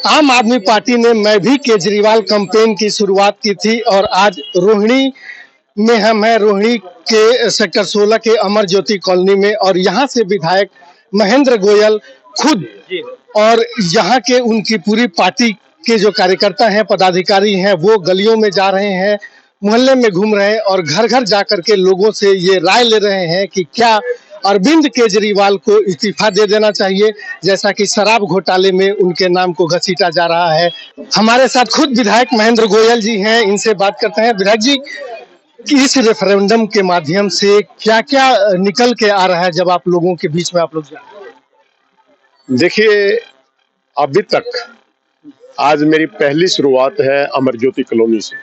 आम आदमी पार्टी ने मैं भी केजरीवाल कैंपेन की शुरुआत की थी और आज रोहिणी में हम हैं, रोहिणी के सेक्टर 16 के अमर ज्योति कॉलोनी में, और यहाँ से विधायक महेंद्र गोयल खुद और यहाँ के उनकी पूरी पार्टी के जो कार्यकर्ता हैं, पदाधिकारी हैं, वो गलियों में जा रहे हैं, मोहल्ले में घूम रहे हैं और घर घर जाकर के लोगों से ये राय ले रहे हैं कि क्या अरविंद केजरीवाल को इस्तीफा दे देना चाहिए, जैसा कि शराब घोटाले में उनके नाम को घसीटा जा रहा है। हमारे साथ खुद विधायक महेंद्र गोयल जी हैं, इनसे बात करते हैं। विधायक जी, कि इस रेफरेंडम के माध्यम से क्या क्या निकल के आ रहा है जब आप लोगों के बीच में आप लोग जा रहे हैं? देखिए, अभी तक आज मेरी पहली शुरुआत है अमर ज्योति कॉलोनी से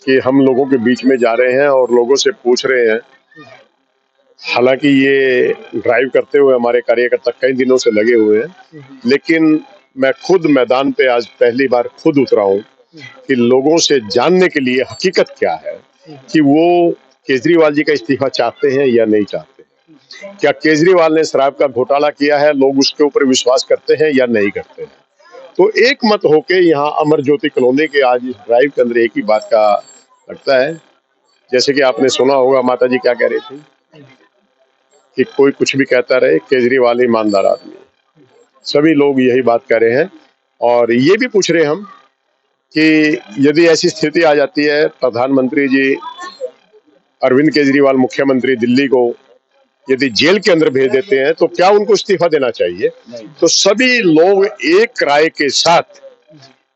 कि हम लोगों के बीच में जा रहे हैं और लोगों से पूछ रहे हैं। हालांकि ये ड्राइव करते हुए हमारे कार्यकर्ता कई दिनों से लगे हुए हैं, लेकिन मैं खुद मैदान पे आज पहली बार खुद उतरा हूँ कि लोगों से जानने के लिए हकीकत क्या है कि वो केजरीवाल जी का इस्तीफा चाहते हैं या नहीं चाहते हैं। क्या केजरीवाल ने शराब का घोटाला किया है, लोग उसके ऊपर विश्वास करते हैं या नहीं करते हैं। तो एक मत होके यहाँ अमर ज्योति कॉलोनी के आज इस ड्राइव के अंदर एक ही बात का लगता है, जैसे कि आपने सुना होगा माता जी क्या कह रही थी कि कोई कुछ भी कहता रहे, केजरीवाल ईमानदार आदमी है। सभी लोग यही बात कह रहे हैं और ये भी पूछ रहे हम कि यदि ऐसी स्थिति आ जाती है, प्रधानमंत्री जी अरविंद केजरीवाल मुख्यमंत्री दिल्ली को यदि जेल के अंदर भेज देते हैं तो क्या उनको इस्तीफा देना चाहिए। तो सभी लोग एक राय के साथ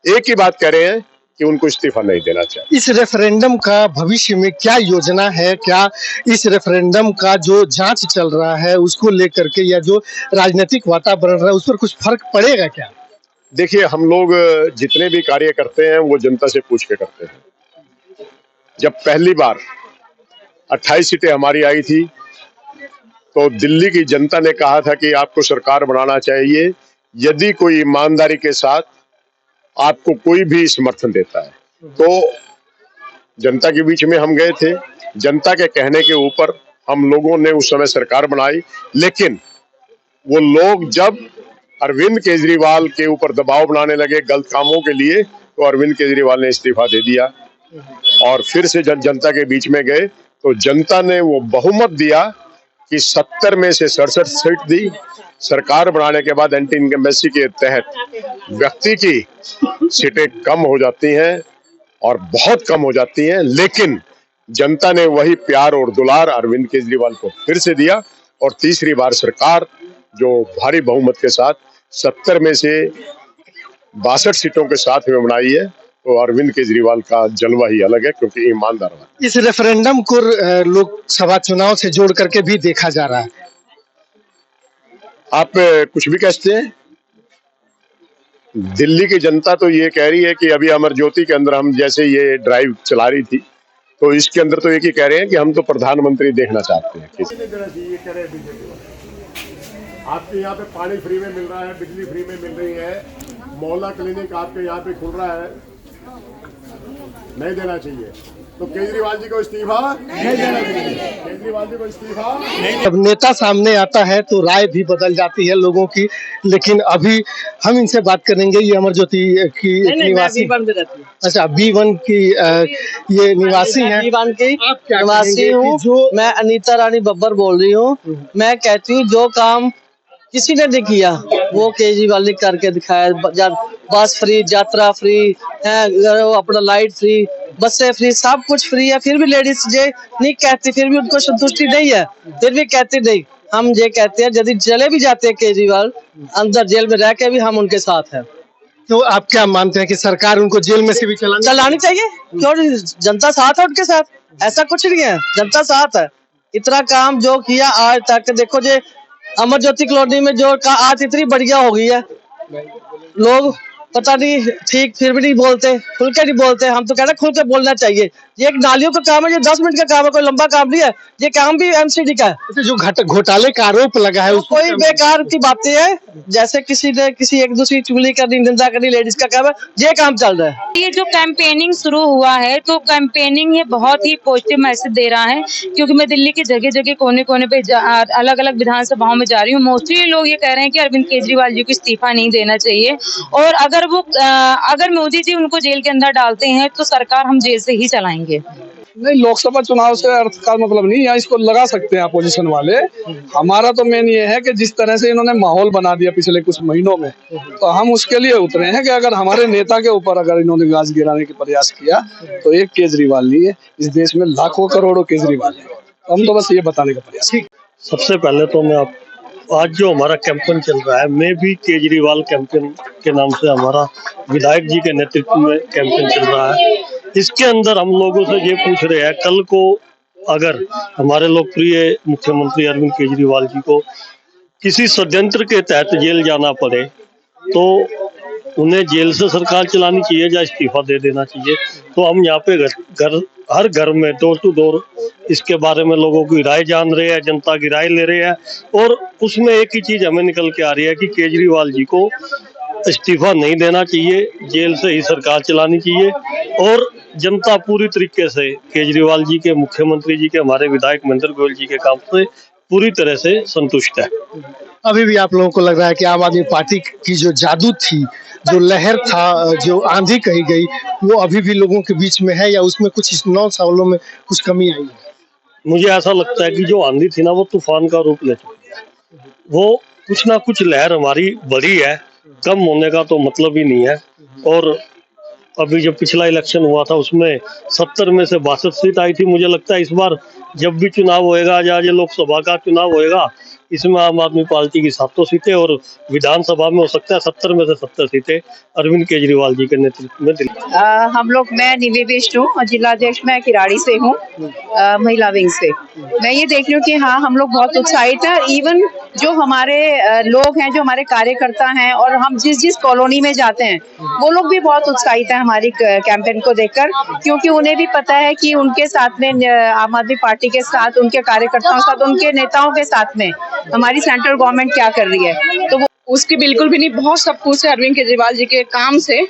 एक ही बात कह रहे हैं कि उनको इस्तीफा नहीं देना चाहिए। इस रेफरेंडम का भविष्य में क्या योजना है? क्या इस रेफरेंडम का जो जांच चल रहा है उसको लेकर के या जो राजनीतिक वातावरण रहा है उस पर कुछ फर्क पड़ेगा क्या? देखिए, हम लोग जितने भी कार्य करते हैं वो जनता से पूछ के करते हैं। जब पहली बार 28 सीटें हमारी आई थी तो दिल्ली की जनता ने कहा था कि आपको सरकार बनाना चाहिए यदि कोई ईमानदारी के साथ आपको कोई भी समर्थन देता है। तो जनता के बीच में हम गए थे, जनता के कहने के ऊपर हम लोगों ने उस समय सरकार बनाई, लेकिन वो लोग जब अरविंद केजरीवाल के ऊपर दबाव बनाने लगे गलत कामों के लिए, तो अरविंद केजरीवाल ने इस्तीफा दे दिया और फिर से जनता के बीच में गए तो जनता ने वो बहुमत दिया कि 70 में से 67 सीट दी। सरकार बनाने के बाद एंटी इनकम्बेंसी के तहत व्यक्ति की सीटें कम हो जाती हैं और बहुत कम हो जाती हैं, लेकिन जनता ने वही प्यार और दुलार अरविंद केजरीवाल को फिर से दिया और तीसरी बार सरकार जो भारी बहुमत के साथ 70 में से 62 सीटों के साथ में बनाई है। तो अरविंद केजरीवाल का जलवा ही अलग है क्योंकि ईमानदार है। इस रेफरेंडम को लोकसभा चुनाव से जोड़ करके भी देखा जा रहा है। आप कुछ भी कहते हैं, दिल्ली की जनता तो ये कह रही है कि अभी अमर ज्योति के अंदर हम जैसे ये ड्राइव चला रही थी तो इसके अंदर तो एक ही कह रहे हैं कि हम तो प्रधानमंत्री देखना चाहते हैं। आपके यहाँ पे पानी फ्री में मिल रहा है, बिजली फ्री में मिल रही है, मोहल्ला क्लिनिक आपके यहाँ पे खुल रहा है, नहीं देना चाहिए। तो केजरीवाल जी को इस्तीफा नहीं देना चाहिए, केजरीवाल जी को इस्तीफा नहीं। जब नेता सामने आता है तो राय भी बदल जाती है लोगों की, लेकिन अभी हम इनसे बात करेंगे। ये अमर ज्योति की निवासी, अच्छा B1 की ये निवासी है। B1 की निवासी हूँ मैं, अनीता रानी बब्बर बोल रही हूँ। मैं कहती हूँ जो काम किसी ने नहीं किया वो केजरीवाल ने करके दिखाया। बस फ्री, यात्रा फ्री है, अपना लाइट फ्री, बसें फ्री, सब कुछ फ्री है। फिर भी लेडीज ये नहीं कहती, फिर भी उनको संतुष्टि नहीं है, फिर भी कहती नहीं। हम ये कहते हैं यदि चले भी जाते हैं केजरीवाल अंदर जेल में रह के भी हम उनके साथ हैं। तो आप क्या मानते हैं कि सरकार उनको जेल में से भी चलानी चाहिए? क्यों, जनता साथ है उनके साथ, ऐसा कुछ नहीं है, जनता साथ है। इतना काम जो किया आज तक, देखो जो अमर ज्योति कॉलोनी में जो आज इतनी बढ़िया हो गई है, लोग पता नहीं ठीक, फिर भी नहीं बोलते, खुल के नहीं बोलते। हम तो कह रहे हैं खुल के बोलना चाहिए। ये एक नालियों का काम है, ये 10 मिनट का काम है, कोई लंबा काम नहीं है। ये काम भी एमसीडी का है। तो जो घोटाले का आरोप लगा है उस कोई बेकार की बातें है, जैसे किसी ने किसी एक दूसरी चुगली करनी, निंदा करनी, लेडीज का काम है, ये काम चल रहा है। ये जो कैंपेनिंग शुरू हुआ है तो कैंपेनिंग ये बहुत ही पॉजिटिव मैसेज दे रहा है, क्योंकि मैं दिल्ली के जगह जगह कोने कोने पे अलग अलग विधानसभाओं में जा रही हूँ। मोस्टली लोग ये कह रहे हैं कि अरविंद केजरीवाल जी को इस्तीफा नहीं देना चाहिए, और अगर मोदी जी उनको जेल के अंदर डालते हैं तो सरकार हम जेल से ही चलाएंगे। नहीं, लोकसभा चुनाव से अर्थ का मतलब नहीं है, इसको लगा सकते हैं अपोजिशन वाले। हमारा तो मेन ये है कि जिस तरह से इन्होंने माहौल बना दिया पिछले कुछ महीनों में, तो हम उसके लिए उतरे हैं कि अगर हमारे नेता के ऊपर अगर इन्होंने गाज गिराने का प्रयास किया तो एक केजरीवाल नहीं है, इस देश में लाखों करोड़ों केजरीवाल है। हम तो बस ये बताने का प्रयास। सबसे पहले तो मैं आज जो हमारा कैंपेन चल रहा है, मैं भी केजरीवाल कैंपेन के नाम से हमारा विधायक जी के नेतृत्व में कैंपेन चल रहा है। इसके अंदर हम लोगों से ये पूछ रहे हैं, कल को अगर हमारे लोकप्रिय मुख्यमंत्री अरविंद केजरीवाल जी को किसी षड्यंत्र के तहत जेल जाना पड़े तो उन्हें जेल से सरकार चलानी चाहिए या इस्तीफा दे देना चाहिए। तो हम यहाँ पे हर घर में डोर टू डोर इसके बारे में लोगों की राय जान रहे हैं, जनता की राय ले रहे हैं, और उसमें एक ही चीज हमें निकल के आ रही है कि केजरीवाल जी को इस्तीफा नहीं देना चाहिए, जेल से ही सरकार चलानी चाहिए। और जनता पूरी तरीके से केजरीवाल जी के, मुख्यमंत्री जी के, हमारे विधायक महेंद्र गोयल जी के काम से पूरी तरह से संतुष्ट है। अभी भी आप लोगों को लग रहा है कि आम आदमी पार्टी की जो जादू थी, जो लहर था, जो आंधी कही गई, वो अभी भी लोगों के बीच में है, या उसमें कुछ इस 9 सालों में कुछ कमी आई है? मुझे ऐसा लगता है कि जो आंधी थी ना, वो तूफान का रूप ले चुकी है। वो कुछ ना कुछ लहर हमारी बढ़ी है, कम होने का तो मतलब ही नहीं है। और अभी जब पिछला इलेक्शन हुआ था उसमें 70 में से 62 सीट आई थी। मुझे लगता है इस बार जब भी चुनाव होएगा, या ये लोकसभा का चुनाव होएगा, इसमें आम आदमी पार्टी की 7 सीटें और विधानसभा में हो सकता है 70 में से 70 सीटें अरविंद केजरीवाल जी के नेतृत्व में दिल्ली। मैं निवी बिष्ट हूँ और जिलाध्यक्ष मैं किराड़ी से हूँ, महिला विंग से। मैं ये देख रही हूँ कि हाँ, हम लोग बहुत उत्साहित हैं। इवन जो हमारे लोग हैं, जो हमारे कार्यकर्ता हैं, और हम जिस कॉलोनी में जाते हैं, वो लोग भी बहुत उत्साहित हैं हमारी कैंपेन को देखकर, क्योंकि उन्हें भी पता है कि उनके साथ में आम आदमी पार्टी के साथ, उनके कार्यकर्ताओं के साथ, उनके नेताओं के साथ में हमारी सेंट्रल गवर्नमेंट क्या कर रही है। तो वो उसकी बिल्कुल भी नहीं, बहुत सब कुछ है अरविंद केजरीवाल जी के काम से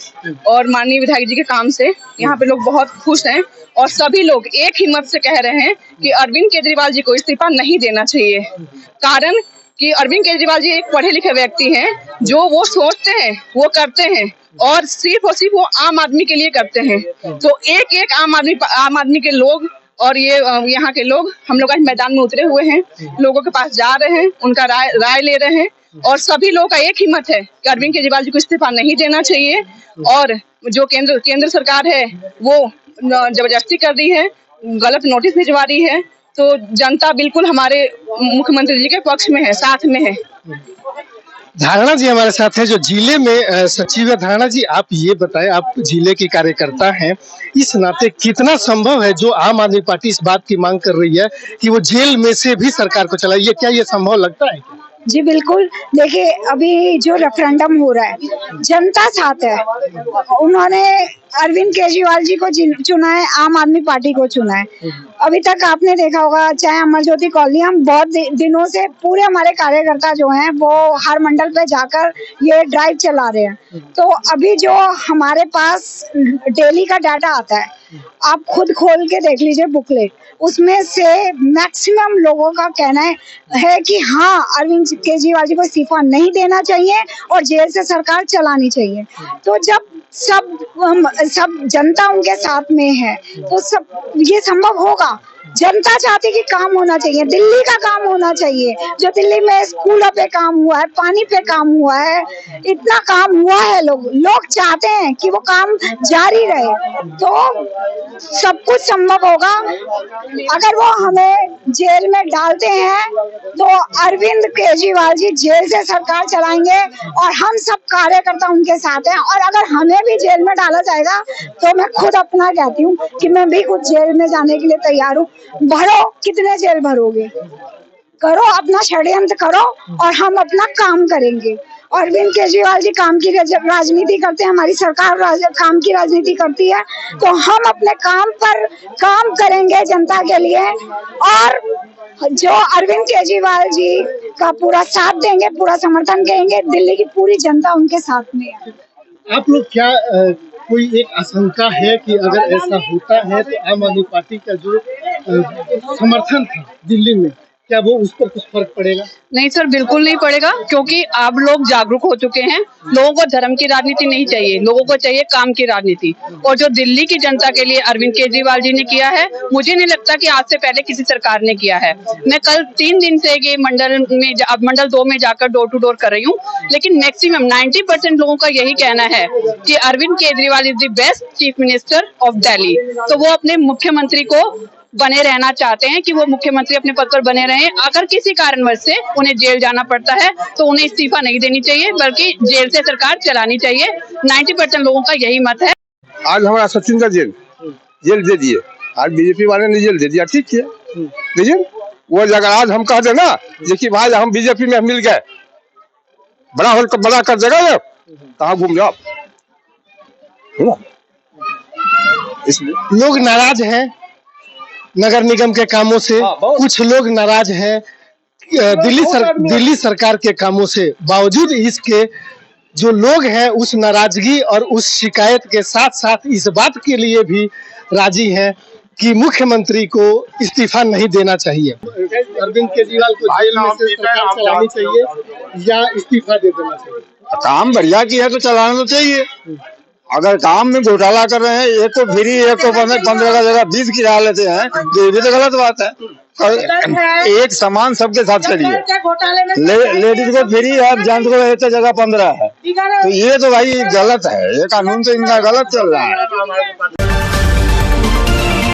और माननीय विधायक जी के काम से। यहाँ पे लोग बहुत खुश हैं और सभी लोग एक ही मत से कह रहे हैं कि अरविंद केजरीवाल जी को इस्तीफा नहीं देना चाहिए। कारण कि अरविंद केजरीवाल जी एक पढ़े लिखे व्यक्ति हैं, जो वो सोचते हैं वो करते हैं, और सिर्फ वो आम आदमी के लिए करते हैं। तो एक आम आदमी के लोग और ये यहाँ के लोग, हम लोग आज मैदान में उतरे हुए हैं, लोगों के पास जा रहे हैं, उनका राय ले रहे हैं, और सभी लोगों का एक ही मत है कि अरविंद केजरीवाल जी को इस्तीफा नहीं देना चाहिए। और जो केंद्र सरकार है वो जबरदस्ती कर रही है, गलत नोटिस भिजवा रही है। तो जनता बिल्कुल हमारे मुख्यमंत्री जी के पक्ष में है, साथ में है। धारणा जी हमारे साथ हैं जो जिले में सचिव है। धारणा जी, आप ये बताएं, आप जिले के कार्यकर्ता हैं, इस नाते कितना संभव है जो आम आदमी पार्टी इस बात की मांग कर रही है कि वो जेल में से भी सरकार को चलाए, क्या ये संभव लगता है? जी बिल्कुल। देखिए, अभी जो रेफरेंडम हो रहा है, जनता साथ है। उन्होंने अरविंद केजरीवाल जी को चुना है, आम आदमी पार्टी को चुना है। अभी तक आपने देखा होगा, चाहे अमर ज्योति कॉलोनी, हम बहुत दिनों से पूरे हमारे कार्यकर्ता जो हैं वो हर मंडल पे जाकर ये ड्राइव चला रहे हैं। तो अभी जो हमारे पास डेली का डाटा आता है, आप खुद खोल के देख लीजिए बुकलेट, उसमें से मैक्सिमम लोगों का कहना है कि हाँ, अरविंद केजरीवाल जी को इस्तीफा नहीं देना चाहिए और जेल से सरकार चलानी चाहिए। तो जब सब जनता उनके साथ में है तो सब ये संभव होगा। जनता चाहती कि काम होना चाहिए, दिल्ली का काम होना चाहिए। जो दिल्ली में स्कूलों पे काम हुआ है, पानी पे काम हुआ है, इतना काम हुआ है, लोग चाहते हैं कि वो काम जारी रहे। तो सब कुछ संभव होगा। अगर वो हमें जेल में डालते हैं तो अरविंद केजरीवाल जी जेल से सरकार चलाएंगे और हम सब कार्यकर्ता उनके साथ हैं। और अगर हमें भी जेल में डाला जाएगा तो मैं खुद अपना कहती हूँ कि मैं भी खुद जेल में जाने के लिए तैयार हूँ। भरो, कितने जेल भरोगे? करो, अपना षड्यंत्र करो और हम अपना काम करेंगे। अरविंद केजरीवाल जी काम की राजनीति करते हैं, हमारी सरकार काम की राजनीति करती है, तो हम अपने काम पर काम करेंगे जनता के लिए और जो अरविंद केजरीवाल जी का पूरा साथ देंगे, पूरा समर्थन करेंगे। दिल्ली की पूरी जनता उनके साथ में है। आप लोग क्या कोई एक आशंका है कि अगर ऐसा होता है तो आम आदमी पार्टी का जो समर्थन था दिल्ली में, क्या वो उस पर कुछ फर्क पड़ेगा? नहीं सर, बिल्कुल नहीं पड़ेगा, क्योंकि अब लोग जागरूक हो चुके हैं। लोगों को धर्म की राजनीति नहीं चाहिए, लोगों को चाहिए काम की राजनीति। और जो दिल्ली की जनता के लिए अरविंद केजरीवाल जी ने किया है, मुझे नहीं लगता कि आज से पहले किसी सरकार ने किया है। मैं कल 3 दिन से ये मंडल 2 में जाकर डोर टू डोर कर रही हूँ, लेकिन मैक्सिमम 90% लोगों का यही कहना है कि Arvind Kejriwal is the best chief minister of Delhi. तो वो अपने मुख्यमंत्री को बने रहना चाहते हैं कि वो मुख्यमंत्री अपने पद पर बने रहें। अगर किसी कारणवश से उन्हें जेल जाना पड़ता है तो उन्हें इस्तीफा नहीं देनी चाहिए, बल्कि जेल से सरकार चलानी चाहिए। 90% लोगों का यही मत है। आज हमारा सचिन का जेल दे दिए, आज बीजेपी वाले ने जेल दे दिया, ठीक है। लेकिन वो जगह आज हम कह देना देखिए भाई हम बीजेपी में मिल गए, बड़ा कर देगा, कहाँ घूम जाओ। लोग नाराज हैं नगर निगम के कामों से, कुछ लोग नाराज हैं दिल्ली सरकार के कामों से। बावजूद इसके जो लोग हैं उस नाराजगी और उस शिकायत के साथ साथ इस बात के लिए भी राजी हैं कि मुख्यमंत्री को इस्तीफा नहीं देना चाहिए। अरविंद केजरीवाल को जेल में से सरकार चलानी चाहिए या इस्तीफा दे देना चाहिए? काम बढ़िया की है तो चलाना तो चाहिए। अगर काम में घोटाला कर रहे हैं, एक को फ्री एक को 15 का जगह 20 गिरा लेते हैं, तो ये भी तो गलत बात है। एक समान सबके साथ करिए, लेडीज को फ्री है, जेंट्स को एक जगह 15 है, तो ये तो भाई गलत है। ये कानून तो इनका गलत चल रहा है।